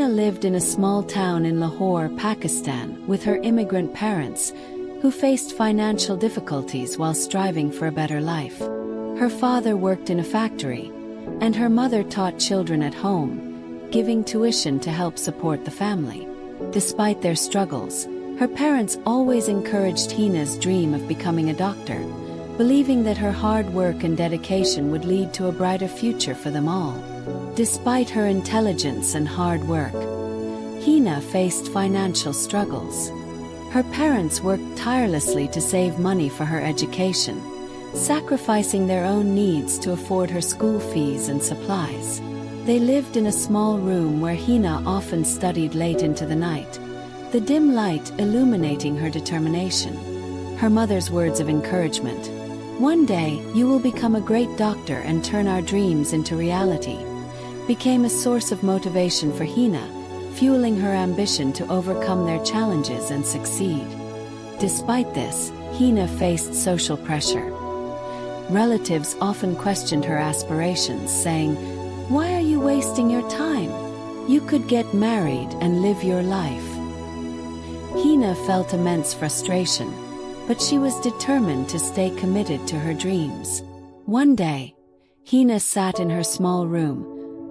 Hina lived in a small town in Lahore, Pakistan, with her immigrant parents, who faced financial difficulties while striving for a better life. Her father worked in a factory, and her mother taught children at home, giving tuition to help support the family. Despite their struggles, her parents always encouraged Hina's dream of becoming a doctor, believing that her hard work and dedication would lead to a brighter future for them all. Despite her intelligence and hard work, Hina faced financial struggles. Her parents worked tirelessly to save money for her education, sacrificing their own needs to afford her school fees and supplies. They lived in a small room where Hina often studied late into the night, the dim light illuminating her determination. Her mother's words of encouragement, "One day, you will become a great doctor and turn our dreams into reality," became a source of motivation for Hina, fueling her ambition to overcome their challenges and succeed. Despite this, Hina faced social pressure. Relatives often questioned her aspirations, saying, "Why are you wasting your time? You could get married and live your life." Hina felt immense frustration, but she was determined to stay committed to her dreams. One day, Hina sat in her small room,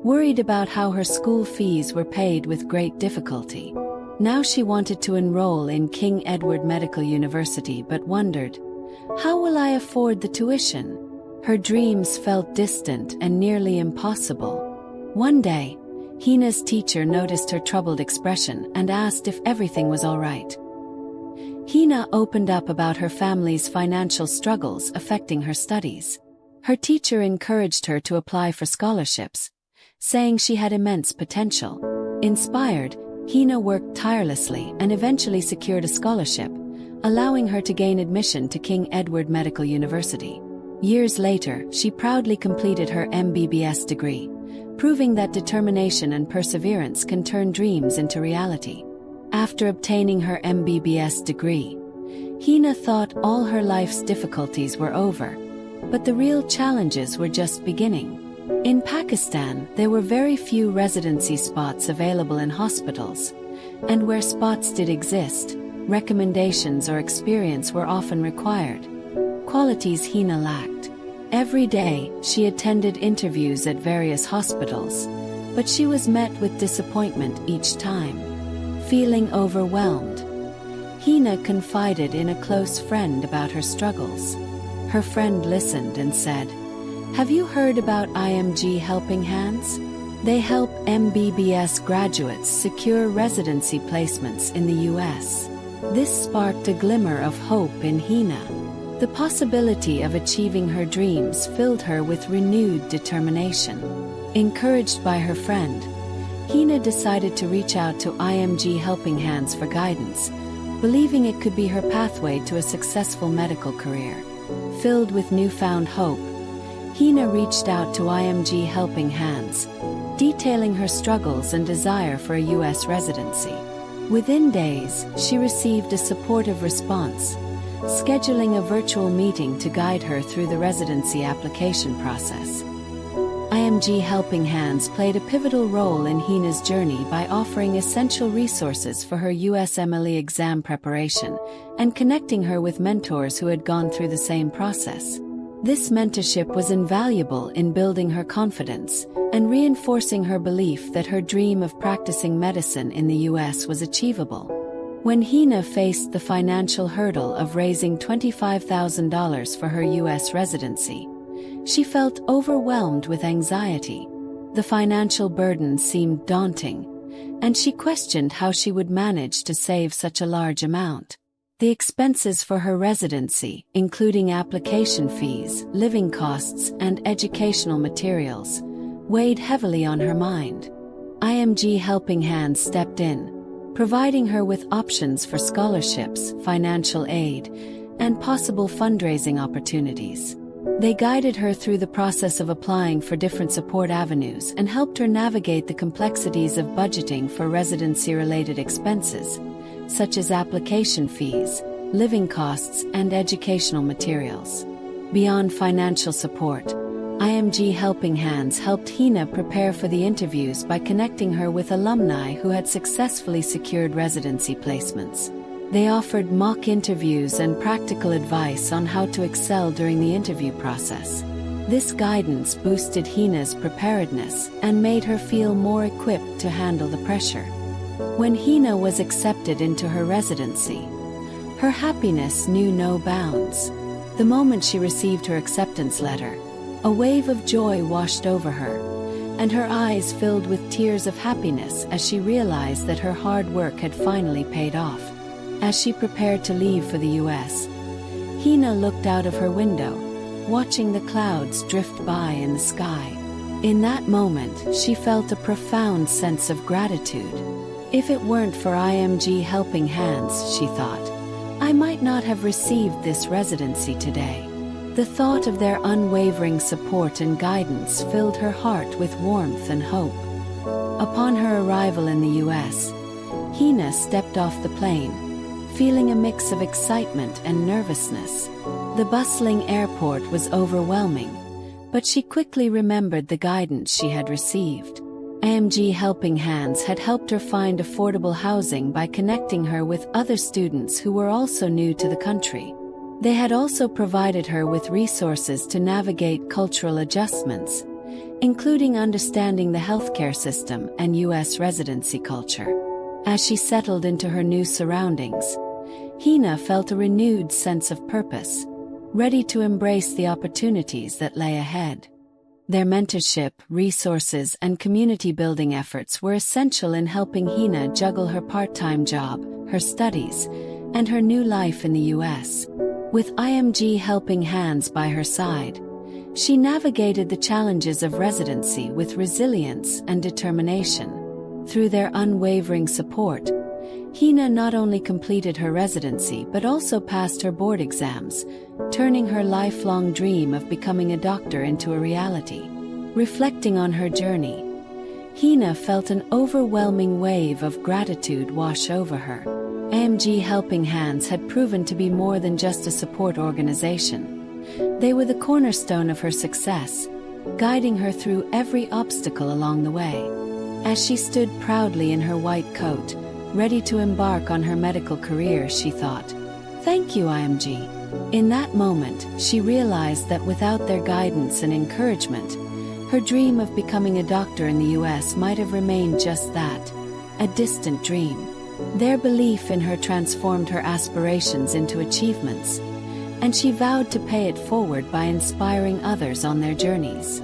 worried about how her school fees were paid with great difficulty. Now she wanted to enroll in King Edward Medical University but wondered, "How will I afford the tuition?" Her dreams felt distant and nearly impossible. One day, Hina's teacher noticed her troubled expression and asked if everything was all right. Hina opened up about her family's financial struggles affecting her studies. Her teacher encouraged her to apply for scholarships, saying she had immense potential. Inspired, Hina worked tirelessly and eventually secured a scholarship, allowing her to gain admission to King Edward Medical University. Years later, she proudly completed her MBBS degree, proving that determination and perseverance can turn dreams into reality. After obtaining her MBBS degree, Hina thought all her life's difficulties were over, but the real challenges were just beginning. In Pakistan, there were very few residency spots available in hospitals, and where spots did exist, recommendations or experience were often required, qualities Hina lacked. Every day, she attended interviews at various hospitals, but she was met with disappointment each time. Feeling overwhelmed, Hina confided in a close friend about her struggles. Her friend listened and said, "Have you heard about IMG Helping Hands? They help MBBS graduates secure residency placements in the US." This sparked a glimmer of hope in Hina. The possibility of achieving her dreams filled her with renewed determination. Encouraged by her friend, Hina decided to reach out to IMG Helping Hands for guidance, believing it could be her pathway to a successful medical career. Filled with newfound hope, Hina reached out to IMG Helping Hands, detailing her struggles and desire for a US residency. Within days, she received a supportive response, scheduling a virtual meeting to guide her through the residency application process. IMG Helping Hands played a pivotal role in Hina's journey by offering essential resources for her USMLE exam preparation and connecting her with mentors who had gone through the same process. This mentorship was invaluable in building her confidence and reinforcing her belief that her dream of practicing medicine in the US was achievable. When Hina faced the financial hurdle of raising $25,000 for her US residency, she felt overwhelmed with anxiety. The financial burden seemed daunting, and she questioned how she would manage to save such a large amount. The expenses for her residency, including application fees, living costs, and educational materials, weighed heavily on her mind. IMG Helping Hands stepped in, providing her with options for scholarships, financial aid, and possible fundraising opportunities. They guided her through the process of applying for different support avenues and helped her navigate the complexities of budgeting for residency-related expenses, such as application fees, living costs, and educational materials. Beyond financial support, IMG Helping Hands helped Hina prepare for the interviews by connecting her with alumni who had successfully secured residency placements. They offered mock interviews and practical advice on how to excel during the interview process. This guidance boosted Hina's preparedness and made her feel more equipped to handle the pressure. When Hina was accepted into her residency, her happiness knew no bounds. The moment she received her acceptance letter, a wave of joy washed over her, and her eyes filled with tears of happiness as she realized that her hard work had finally paid off. As she prepared to leave for the US, Hina looked out of her window, watching the clouds drift by in the sky. In that moment, she felt a profound sense of gratitude. If it weren't for IMG Helping Hands, she thought, I might not have received this residency today. The thought of their unwavering support and guidance filled her heart with warmth and hope. Upon her arrival in the US, Hina stepped off the plane, feeling a mix of excitement and nervousness. The bustling airport was overwhelming, but she quickly remembered the guidance she had received. IMG Helping Hands had helped her find affordable housing by connecting her with other students who were also new to the country. They had also provided her with resources to navigate cultural adjustments, including understanding the healthcare system and US residency culture. As she settled into her new surroundings, Hina felt a renewed sense of purpose, ready to embrace the opportunities that lay ahead. Their mentorship, resources, and community-building efforts were essential in helping Hina juggle her part-time job, her studies, and her new life in the US. With IMG Helping Hands by her side, she navigated the challenges of residency with resilience and determination. Through their unwavering support, Hina not only completed her residency but also passed her board exams, turning her lifelong dream of becoming a doctor into a reality. Reflecting on her journey, Hina felt an overwhelming wave of gratitude wash over her. IMG Helping Hands had proven to be more than just a support organization. They were the cornerstone of her success, guiding her through every obstacle along the way. As she stood proudly in her white coat, ready to embark on her medical career, she thought, "Thank you, IMG." In that moment, she realized that without their guidance and encouragement, her dream of becoming a doctor in the US might have remained just that, a distant dream. Their belief in her transformed her aspirations into achievements, and she vowed to pay it forward by inspiring others on their journeys.